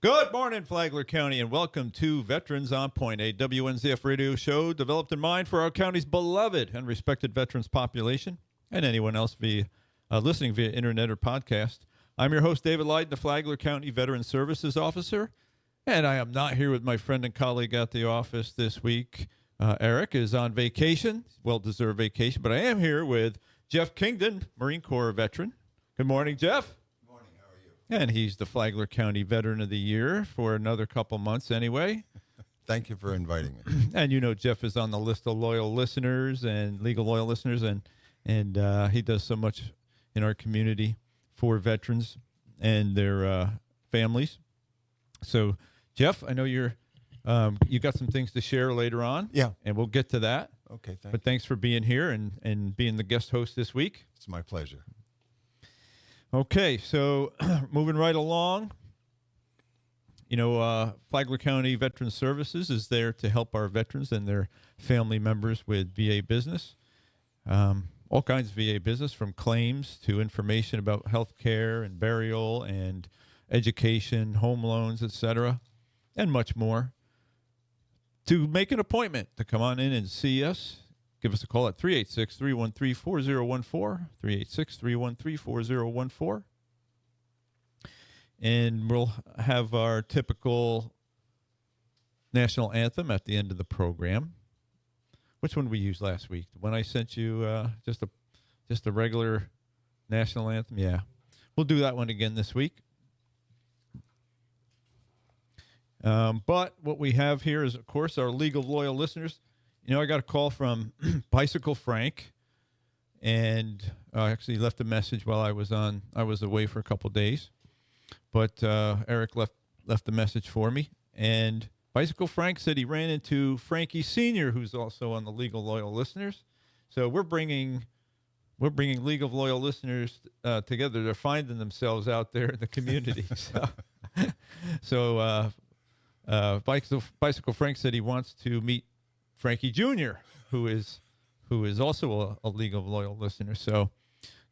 Good morning, Flagler County, and welcome to Veterans on Point, a WNZF radio show developed in mind for our county's beloved and respected veterans population and anyone else listening via internet or podcast. I'm your host, David Lydon, the Flagler County Veteran Services Officer, and I am not here with my friend and colleague at the office this week. Eric is on vacation, well-deserved vacation, but I am here with Jeff Kingdon, Marine Corps veteran. Good morning, Jeff. And he's the Flagler County Veteran of the Year for another couple months anyway. Thank you for inviting me. And you know Jeff is on the list of loyal listeners and legal loyal listeners, and he does so much in our community for veterans and their families. So, Jeff, I know you got some things to share later on. Yeah. And we'll get to that. Okay, But thanks for being here and being the guest host this week. It's my pleasure. Okay, so moving right along, Flagler County Veteran Services is there to help our veterans and their family members with VA business, all kinds of VA business, from claims to information about health care and burial and education, home loans, etc., and much more. To make an appointment to come on in and see us, give us a call at 386-313-4014, 386-313-4014. And we'll have our typical national anthem at the end of the program. Which one we used last week? The one I sent you, just a regular national anthem? Yeah. We'll do that one again this week. But what we have here is, of course, our legal loyal listeners. I got a call from Bicycle Frank, and I actually left a message while I was away for a couple of days. But Eric left the message for me, and Bicycle Frank said he ran into Frankie Sr., who's also on the legal loyal listeners. So we're bringing legal loyal listeners together. They're finding themselves out there in the community. So Bicycle Frank said he wants to meet Frankie Jr., who is also a legal loyal listener. So,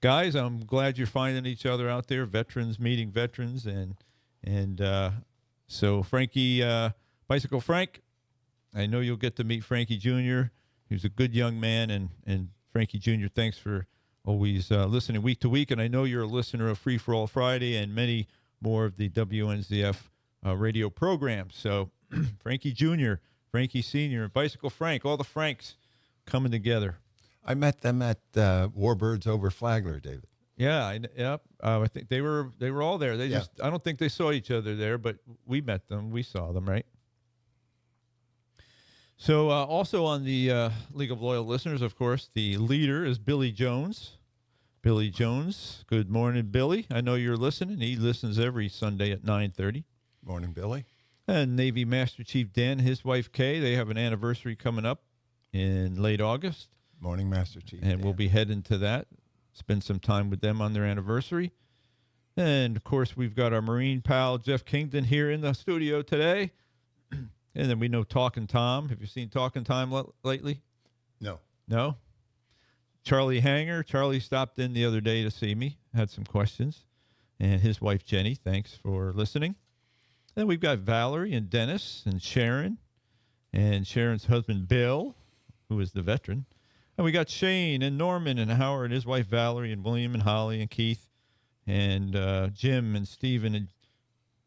guys, I'm glad you're finding each other out there, veterans meeting veterans, and so Frankie, Bicycle Frank, I know you'll get to meet Frankie Jr. He's a good young man, and Frankie Jr., thanks for always listening week to week, and I know you're a listener of Free for All Friday and many more of the WNZF radio programs. So, Frankie Jr., Frankie Sr., Bicycle Frank, all the Franks coming together. I met them at Warbirds over Flagler, David. Yeah, I think they were all there. I don't think they saw each other there, but we met them. We saw them, right? So also on the League of Loyal Listeners, of course, the leader is Billy Jones. Billy Jones, good morning, Billy. I know you're listening. He listens every Sunday at 9:30. Morning, Billy. And Navy Master Chief Dan, his wife Kay, they have an anniversary coming up in late August. Morning, Master Chief. And Dan. we'll be heading to that, spend some time with them on their anniversary. And, of course, we've got our Marine pal, Jeff Kingdon, here in the studio today. And then we know Talkin' Tom. Have you seen Talkin' Tom lately? No. No? Charlie Hanger. Charlie stopped in the other day to see me, had some questions. And his wife, Jenny, thanks for listening. Then we've got Valerie and Dennis and Sharon's husband, Bill, who is the veteran. And we got Shane and Norman and Howard and his wife, Valerie, and William and Holly and Keith and Jim and Stephen and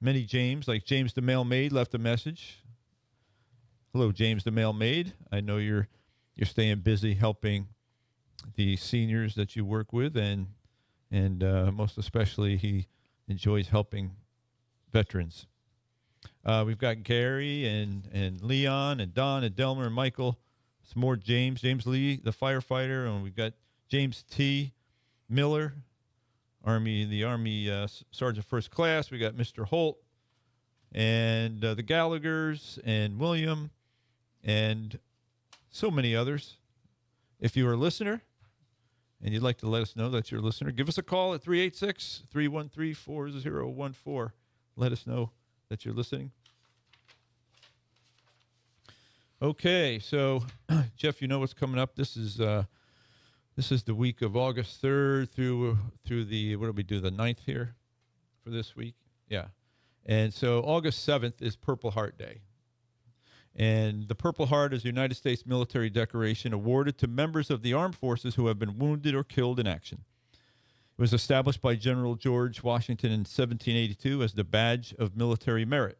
many James, like James the Mailmaid left a message. Hello, James the Mailmaid. I know you're staying busy helping the seniors that you work with, and most especially he enjoys helping veterans. We've got Gary and Leon and Don and Delmer and Michael. Some more James Lee, the firefighter, and we've got James T. Miller, Army Sergeant First Class. We got Mr. Holt and the Gallaghers and William and so many others. If you're a listener and you'd like to let us know that you're a listener, give us a call at 386-313-4014. Let us know that you're listening. Okay, so Jeff, you know what's coming up. This is the week of August 3rd through the, what do we do, the 9th here for this week? Yeah. And so August 7th is Purple Heart Day. And the Purple Heart is a United States military decoration awarded to members of the armed forces who have been wounded or killed in action. It was established by General George Washington in 1782 as the badge of military merit.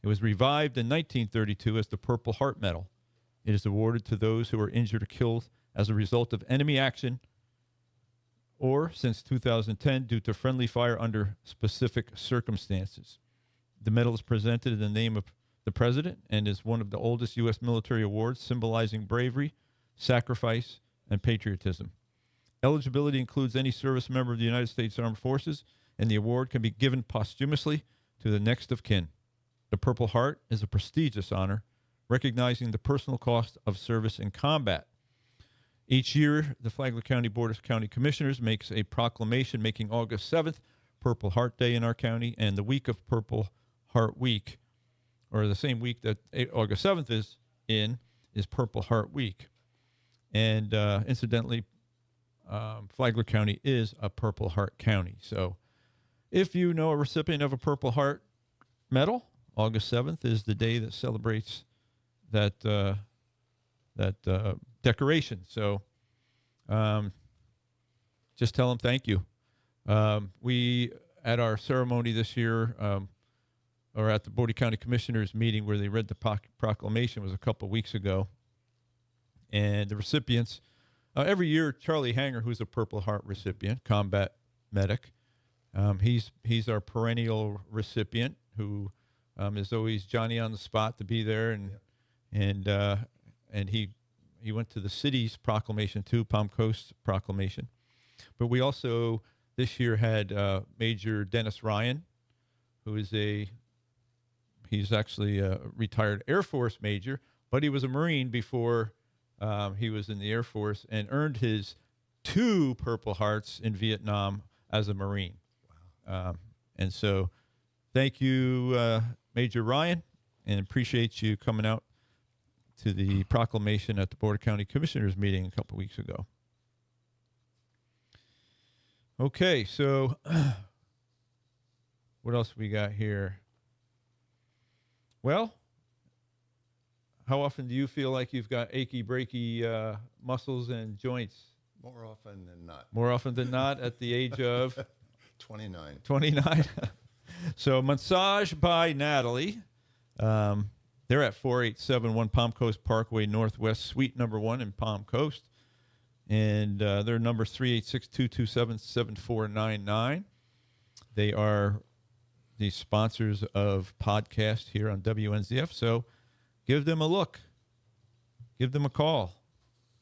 It was revived in 1932 as the Purple Heart Medal. It is awarded to those who were injured or killed as a result of enemy action or, since 2010, due to friendly fire under specific circumstances. The medal is presented in the name of the President and is one of the oldest U.S. military awards symbolizing bravery, sacrifice, and patriotism. Eligibility includes any service member of the United States Armed Forces, and the award can be given posthumously to the next of kin. The Purple Heart is a prestigious honor, recognizing the personal cost of service in combat. Each year, the Flagler County Board of County Commissioners makes a proclamation making August 7th Purple Heart Day in our county and the week of Purple Heart Week, or the same week that August 7th is Purple Heart Week. And incidentally, Flagler County is a Purple Heart county. So if you know a recipient of a Purple Heart medal, August 7th is the day that celebrates that decoration. So just tell them thank you. We, at our ceremony this year, or at the Board of County Commissioners meeting where they read the proclamation was a couple of weeks ago. And the recipients, every year, Charlie Hanger, who's a Purple Heart recipient, combat medic, he's our perennial recipient who is always Johnny on the spot to be there. And he went to the city's proclamation too, Palm Coast proclamation. But we also this year had Major Dennis Ryan, who is he's actually a retired Air Force major, but he was a Marine before he was in the Air Force and earned his 2 Purple Hearts in Vietnam as a Marine. Wow. And so thank you, Major Ryan, and appreciate you coming out to the proclamation at the Board of County Commissioners meeting a couple weeks ago. Okay, so what else we got here? Well, how often do you feel like you've got achy, breaky muscles and joints? More often than not. More often than not at the age of? 29. 29. So Massage by Natalie. They're at 4871 Palm Coast Parkway Northwest, Suite number 1 in Palm Coast. And their number is 386-227-7499. They are the sponsors of podcast here on WNZF. So give them a look. Give them a call.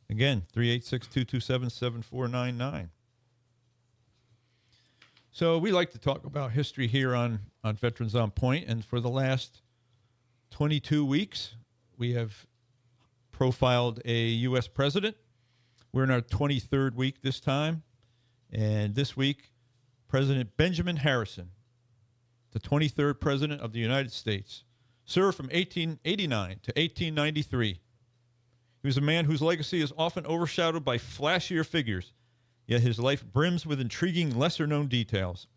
Again, 386-227-7499. So we like to talk about history here on Veterans on Point. And for the last 22 weeks, we have profiled a U.S. president. We're in our 23rd week this time. And this week, President Benjamin Harrison, the 23rd President of the United States, served from 1889 to 1893. He was a man whose legacy is often overshadowed by flashier figures, yet his life brims with intriguing lesser-known details.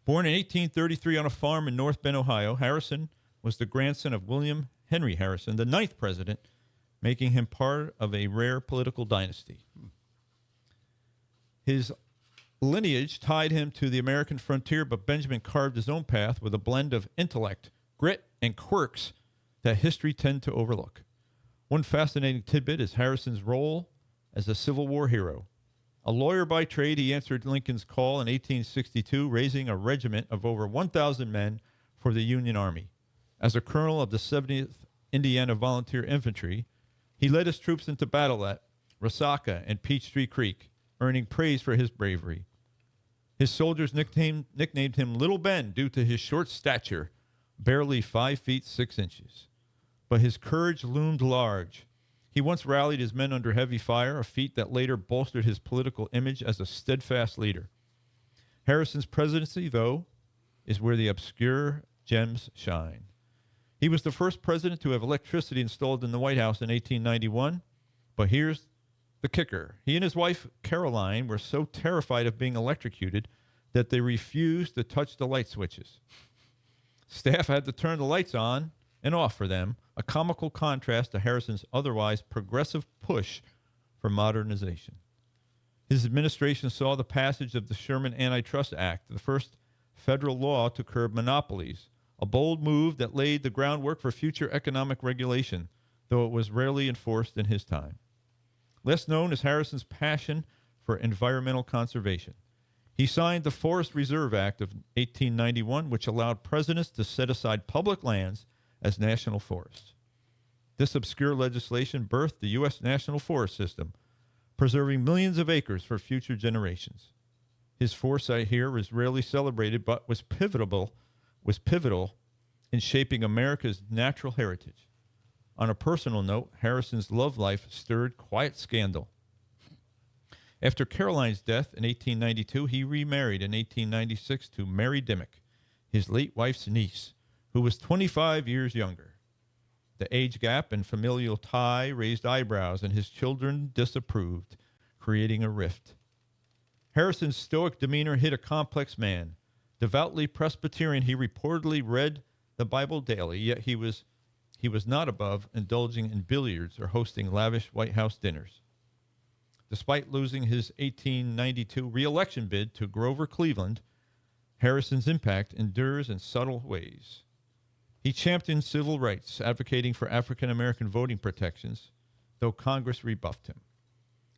Born in 1833 on a farm in North Bend, Ohio, Harrison was the grandson of William Henry Harrison, the 9th president, making him part of a rare political dynasty. His lineage tied him to the American frontier, but Benjamin carved his own path with a blend of intellect, grit, and quirks that history tends to overlook. One fascinating tidbit is Harrison's role as a Civil War hero. A lawyer by trade, he answered Lincoln's call in 1862, raising a regiment of over 1,000 men for the Union Army. As a colonel of the 70th Indiana Volunteer Infantry, he led his troops into battle at Resaca and Peachtree Creek, earning praise for his bravery. His soldiers nicknamed him Little Ben due to his short stature, barely 5 feet 6 inches. But his courage loomed large. He once rallied his men under heavy fire, a feat that later bolstered his political image as a steadfast leader. Harrison's presidency, though, is where the obscure gems shine. He was the first president to have electricity installed in the White House in 1891, but here's the kicker. He and his wife, Caroline, were so terrified of being electrocuted that they refused to touch the light switches. Staff had to turn the lights on and off for them, a comical contrast to Harrison's otherwise progressive push for modernization. His administration saw the passage of the Sherman Antitrust Act, the first federal law to curb monopolies, a bold move that laid the groundwork for future economic regulation, though it was rarely enforced in his time. Less known is Harrison's passion for environmental conservation. He signed the Forest Reserve Act of 1891, which allowed presidents to set aside public lands as national forests. This obscure legislation birthed the U.S. National Forest System, preserving millions of acres for future generations. His foresight here is rarely celebrated, but was pivotal in shaping America's natural heritage. On a personal note, Harrison's love life stirred quiet scandal. After Caroline's death in 1892, he remarried in 1896 to Mary Dimmick, his late wife's niece, who was 25 years younger. The age gap and familial tie raised eyebrows, and his children disapproved, creating a rift. Harrison's stoic demeanor hid a complex man. Devoutly Presbyterian, he reportedly read the Bible daily, yet he was not above indulging in billiards or hosting lavish White House dinners. Despite losing his 1892 re-election bid to Grover Cleveland, Harrison's impact endures in subtle ways. He championed civil rights, advocating for African American voting protections, though Congress rebuffed him.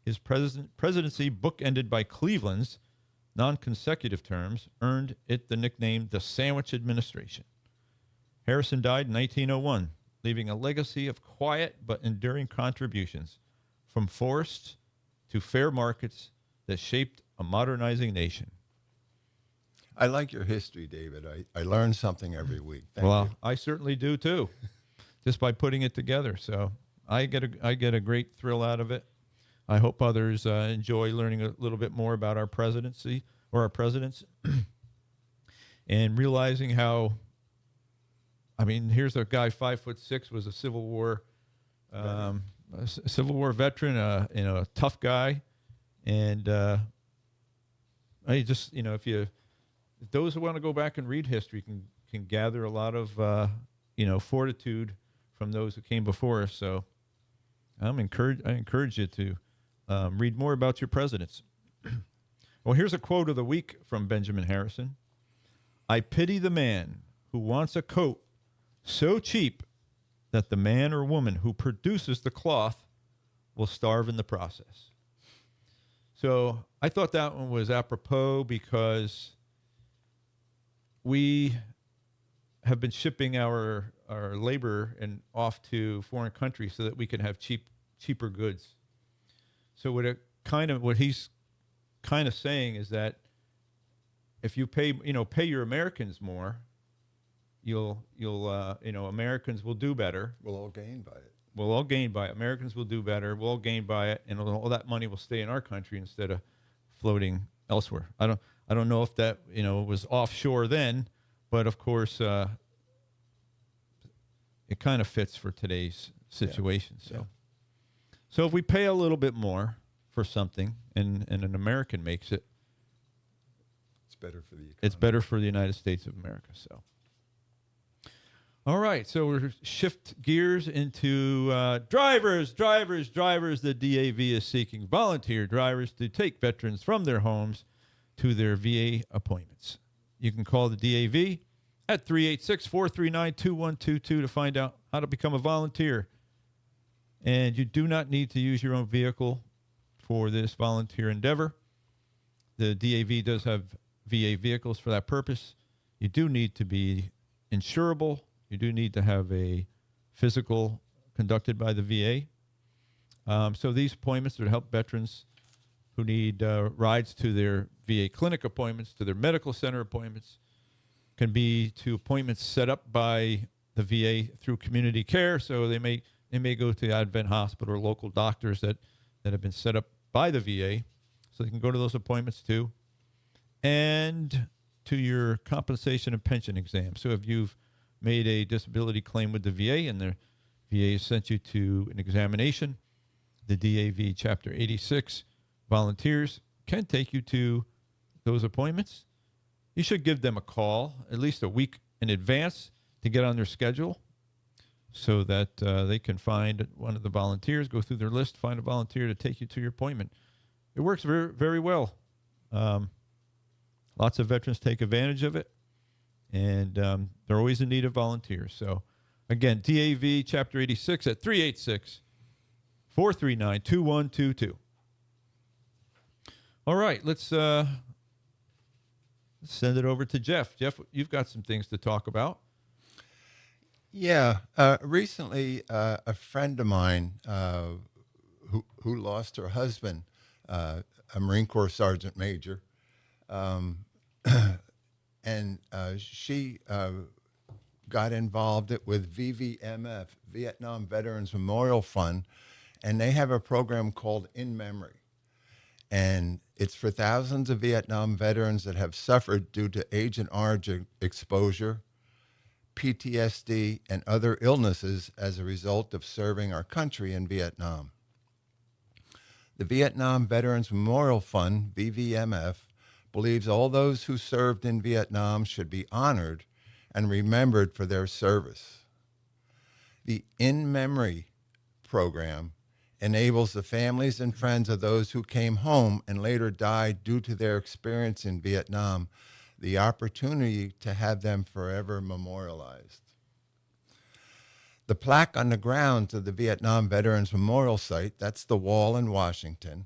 His presidency, bookended by Cleveland's non-consecutive terms, earned it the nickname the Sandwich Administration. Harrison died in 1901, leaving a legacy of quiet but enduring contributions, from forests to fair markets that shaped a modernizing nation. I like your history, David. I learn something every week. Thank you. I certainly do too, just by putting it together. So I get a great thrill out of it. I hope others enjoy learning a little bit more about our presidency or our presidents, and realizing how. I mean, here's a guy 5'6", was a Civil War veteran, a tough guy, and I just if those who want to go back and read history can gather a lot of fortitude from those who came before us. So I encourage you to read more about your presidents. Well, here's a quote of the week from Benjamin Harrison. "I pity the man who wants a coat so cheap that the man or woman who produces the cloth will starve in the process." So I thought that one was apropos, because we have been shipping our labor and off to foreign countries so that we can have cheaper goods. So what he's kind of saying is that if you pay your Americans more, Americans will do better. We'll all gain by it. We'll all gain by it. Americans will do better. We'll all gain by it, and all that money will stay in our country instead of floating elsewhere. I don't know if that was offshore then, but of course it kind of fits for today's situation. Yeah. So if we pay a little bit more for something, and an American makes it, it's better for the economy. It's better for the United States of America. So. All right, so we'll shift gears into drivers the DAV is seeking. Volunteer drivers to take veterans from their homes to their VA appointments. You can call the DAV at 386-439-2122 to find out how to become a volunteer. And you do not need to use your own vehicle for this volunteer endeavor. The DAV does have VA vehicles for that purpose. You do need to be insurable. You do need to have a physical conducted by the VA. So these appointments are to help veterans who need rides to their VA clinic appointments, to their medical center appointments, can be to appointments set up by the VA through community care. So they may go to the Advent Hospital or local doctors that have been set up by the VA, so they can go to those appointments too. And to your compensation and pension exam. So if you've made a disability claim with the VA and the VA has sent you to an examination, the DAV Chapter 86 volunteers can take you to those appointments. You should give them a call at least a week in advance to get on their schedule so that they can find one of the volunteers, go through their list, find a volunteer to take you to your appointment. It works very, very well. Lots of veterans take advantage of it, and they're always in need of volunteers. So, again, DAV Chapter 86 at 386-439-2122. All right, let's send it over to Jeff. Jeff, you've got some things to talk about. Yeah. Recently, a friend of mine who lost her husband, a Marine Corps Sergeant Major, and she got involved with VVMF, Vietnam Veterans Memorial Fund, and they have a program called In Memory. And it's for thousands of Vietnam veterans that have suffered due to Agent Orange exposure, PTSD, and other illnesses as a result of serving our country in Vietnam. The Vietnam Veterans Memorial Fund, VVMF, believes all those who served in Vietnam should be honored and remembered for their service. The In Memory program enables the families and friends of those who came home and later died due to their experience in Vietnam the opportunity to have them forever memorialized. The plaque on the grounds of the Vietnam Veterans Memorial Site, that's the wall in Washington,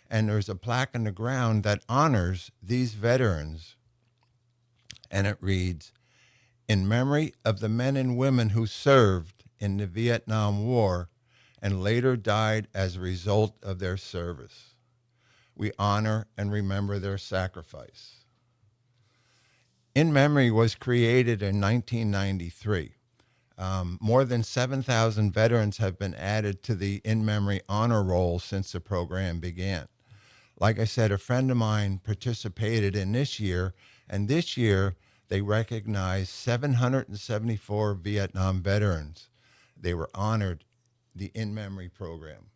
and there's a plaque on the ground that honors these veterans, and it reads, "In memory of the men and women who served in the Vietnam War and later died as a result of their service. We honor and remember their sacrifice." In Memory was created in 1993. More than 7,000 veterans have been added to the In Memory honor roll since the program began. Like I said, a friend of mine participated in this year, and this year they recognized 774 Vietnam veterans. They were honored the In Memory program.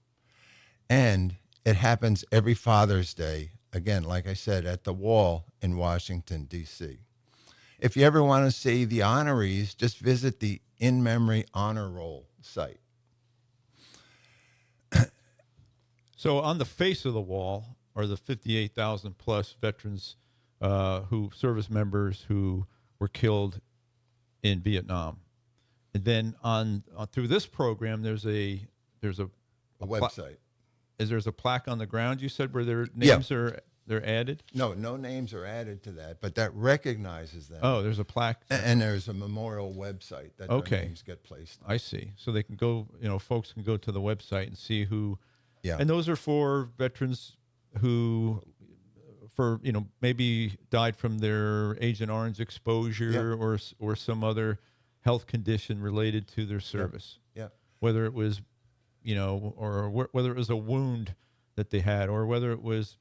And it happens every Father's Day, again, like I said, at the wall in Washington, D.C. If you ever want to see the honorees, just visit the In Memory Honor Roll site. So on the face of the wall are the 58,000 plus veterans service members who were killed in Vietnam. And then on through this program, there's a website. There's a plaque on the ground, you said, where their names they're added? No names are added to that, but that recognizes them. Oh, there's a plaque. And there's a memorial website that their names get placed on. I see. So they can go, folks can go to the website and see who. Yeah. And those are for veterans who, maybe died from their Agent Orange exposure or some other health condition related to their service. Yeah. Whether it was, or whether it was a wound that they had, or whether it was,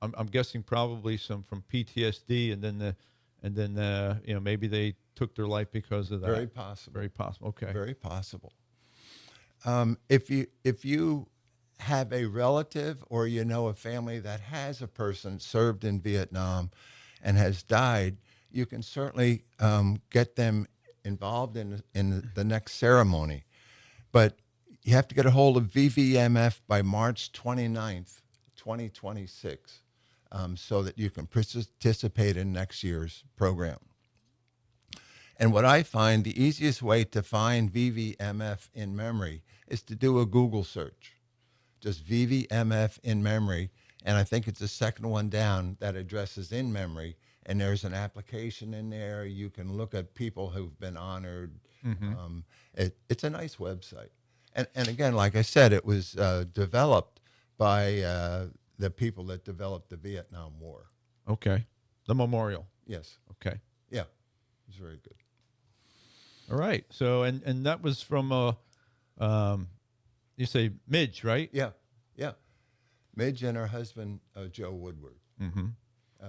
I'm guessing probably some from PTSD, and then maybe they took their life because of that. Very possible. Very possible. Okay. Very possible. If you have a relative or a family that has a person served in Vietnam and has died, you can certainly get them involved in the next ceremony. But you have to get a hold of VVMF by March 29th, 2026, so that you can participate in next year's program. And what I find the easiest way to find VVMF In Memory is to do a Google search. Just VVMF In Memory, and I think it's the second one down that addresses In Memory, and there's an application in there. You can look at people who've been honored. Mm-hmm. It's a nice website. And again, like I said, it was developed by the people that developed the Vietnam War. Okay. The memorial. Yes. Okay. Yeah. It's very good. All right. So, and that was from, you say Midge, right? Yeah. Midge and her husband, Joe Woodward, mm-hmm.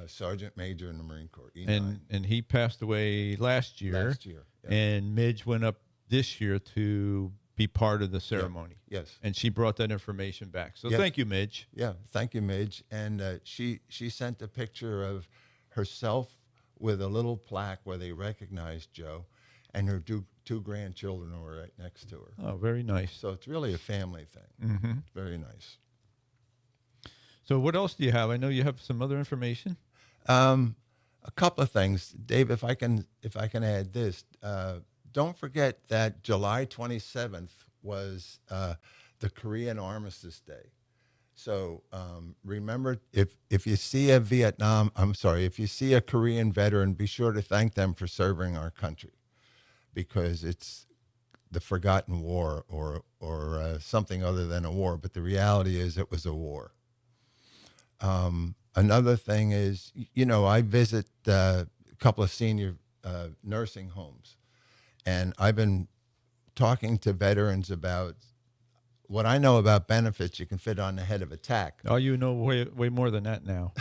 Sergeant Major in the Marine Corps. E9. And he passed away last year. Yeah. And Midge went up this year to be part of the ceremony. Yeah. Yes. And she brought that information back. So thank you, Midge. Yeah, thank you, Midge. And she sent a picture of herself with a little plaque where they recognized Joe, and her two grandchildren were right next to her. Oh, very nice. So it's really a family thing. Mm-hmm. Very nice. So what else do you have? I know you have some other information. A couple of things, Dave. If I can add this, don't forget that July 27th was the Korean Armistice Day. So remember, if you see if you see a Korean veteran, be sure to thank them for serving our country, because it's the forgotten war or something other than a war. But the reality is it was a war. Another thing is, I visit a couple of senior nursing homes, and I've been talking to veterans about what I know about benefits. You can fit on the head of a tack. Oh, you know way more than that now.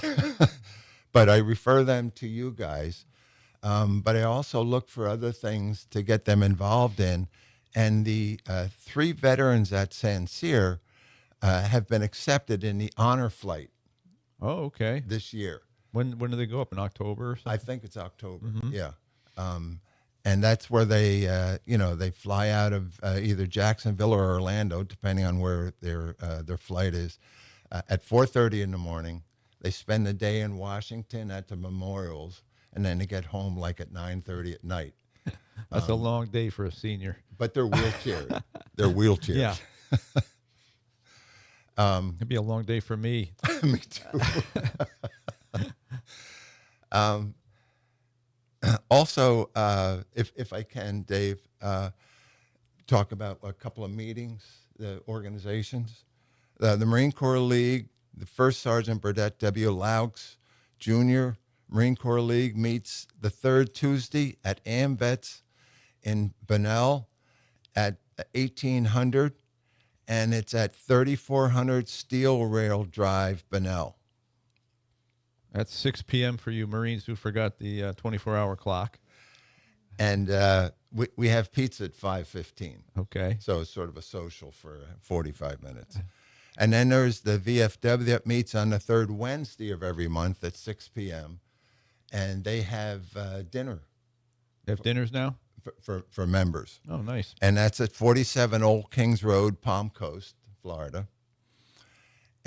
But I refer them to you guys. But I also look for other things to get them involved in. And the 3 veterans at San Cyr have been accepted in the honor flight Oh, okay. this year. When do they go up, in October or something? I think it's October. Yeah. And that's where they, they fly out of either Jacksonville or Orlando, depending on where their flight is, at 4:30 in the morning. They spend the day in Washington at the memorials, and then they get home like at 9:30 at night. That's a long day for a senior. But they're wheelchaired. They're wheelchaired. Yeah. It'd be a long day for me. Me too. Also, if I can, Dave, talk about a couple of meetings, the organizations. The Marine Corps League, the First Sergeant Burdett W. Laux Jr. Marine Corps League meets the third Tuesday at AMVETS in Bunnell at 1800, and it's at 3400 Steel Rail Drive, Bunnell. That's 6 p.m. for you Marines who forgot the 24-hour clock. And we have pizza at 5:15. Okay. So it's sort of a social for 45 minutes. And then there's the VFW that meets on the third Wednesday of every month at 6 p.m. And they have dinner. They have dinners now? For members. Oh, nice. And that's at 47 Old Kings Road, Palm Coast, Florida.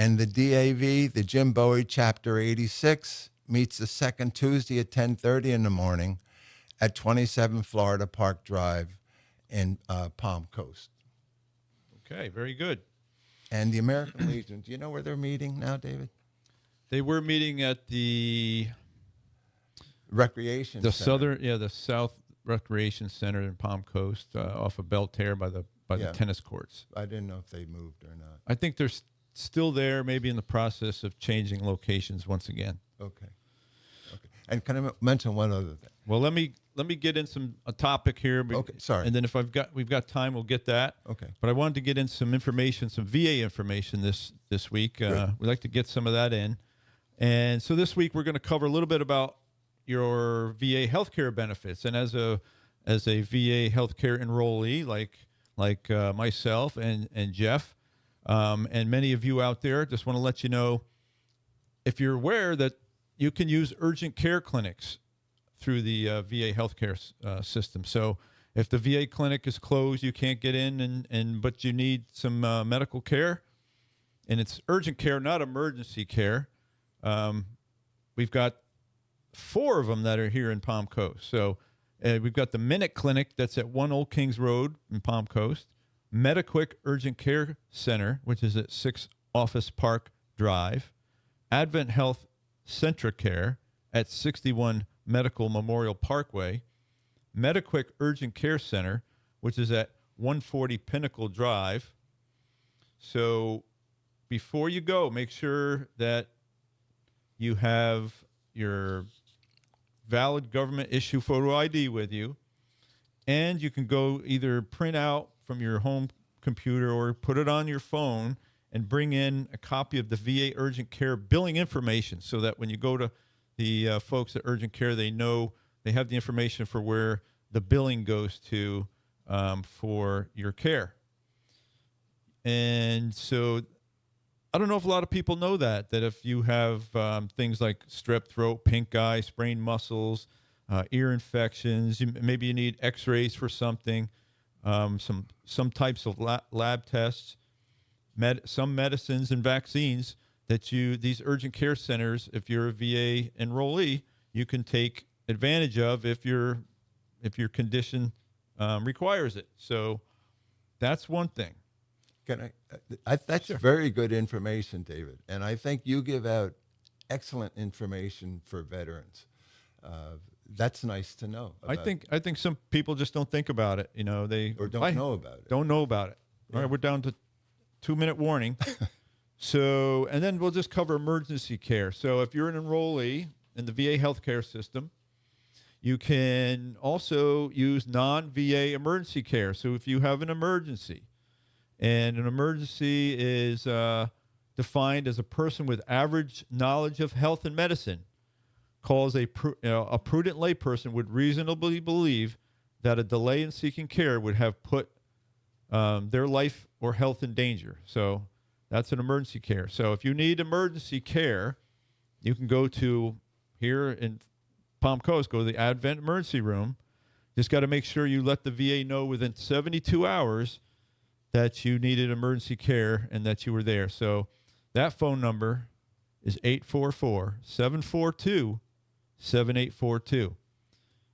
And the DAV, the Jim Bowie Chapter 86, meets the second Tuesday at 10:30 in the morning at 27 Florida Park Drive in Palm Coast. Okay, very good. And the American Legion, do you know where they're meeting now, David? They were meeting at the Recreation Center. the South Recreation Center in Palm Coast, off of Belterre by the tennis courts. I didn't know if they moved or not. I think they're still there, maybe in the process of changing locations once again. Okay. And can I mention one other thing? Well, let me get in a topic here. Okay, sorry. And then if we've got time, we'll get that. Okay. But I wanted to get in some information, some VA information this week. We'd like to get some of that in. And so this week we're going to cover a little bit about your VA healthcare benefits. And as a VA healthcare enrollee, like myself and Jeff, and many of you out there, just want to let you know, if you're aware that you can use urgent care clinics through the VA healthcare system. So if the VA clinic is closed, you can't get in, but you need some medical care, and it's urgent care, not emergency care. We've got 4 of them that are here in Palm Coast. So we've got the Minute Clinic that's at 1 Old Kings Road in Palm Coast, MediQuick Urgent Care Center, which is at 6 Office Park Drive, Advent Health Centricare at 61 Medical Memorial Parkway, MediQuick Urgent Care Center, which is at 140 Pinnacle Drive. So before you go, make sure that you have your valid government issue photo ID with you, and you can go either print out from your home computer or put it on your phone and bring in a copy of the VA urgent care billing information, so that when you go to the folks at urgent care, they know they have the information for where the billing goes to for your care. And so I don't know if a lot of people know that if you have things like strep throat, pink eye, sprained muscles, ear infections, maybe you need x-rays for something, some types of lab tests, some medicines and vaccines that these urgent care centers, if you're a VA enrollee, you can take advantage of if your condition requires it. So that's one thing. Can that's Sure. very good information, David. And I think you give out excellent information for veterans. That's nice to know. I think some people just don't think about it. They or don't know about it. Don't know about it. All right, we're down to 2-minute warning. So, and then we'll just cover emergency care. So, if you're an enrollee in the VA healthcare system, you can also use non-VA emergency care. So, if you have an emergency, and an emergency is defined as a person with average knowledge of health and medicine, calls a prudent layperson would reasonably believe that a delay in seeking care would have put their life or health in danger. So that's an emergency care. So if you need emergency care, you can go to here in Palm Coast, go to the Advent Emergency Room. Just got to make sure you let the VA know within 72 hours that you needed emergency care and that you were there. So that phone number is 844-742-7842.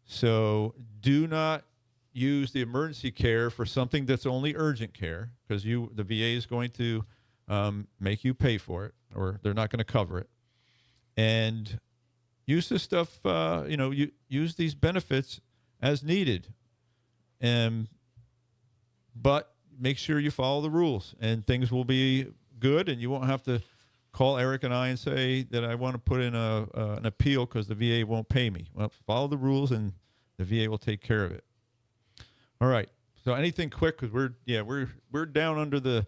So do not use the emergency care for something that's only urgent care, because the VA is going to make you pay for it, or they're not going to cover it. And use this stuff, use these benefits as needed. But make sure you follow the rules, and things will be good, and you won't have to call Eric and I and say that I want to put in an appeal because the VA won't pay me. Well, follow the rules, and the VA will take care of it. All right. So anything quick, because we're down under the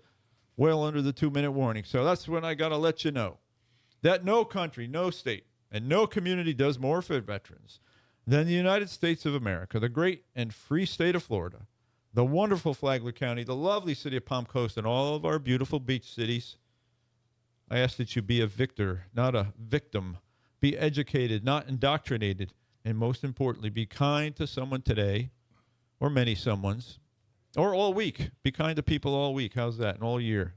2-minute warning. So that's when I got to let you know that no country, no state, and no community does more for veterans than the United States of America, the great and free state of Florida, the wonderful Flagler County, the lovely city of Palm Coast, and all of our beautiful beach cities. I ask that you be a victor, not a victim. Be educated, not indoctrinated. And most importantly, be kind to someone today, or many someones, or all week. Be kind to people all week. How's that? And all year,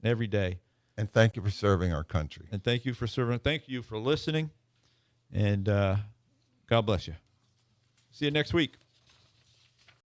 and every day. And thank you for serving our country. And thank you for serving. Thank you for listening. And God bless you. See you next week.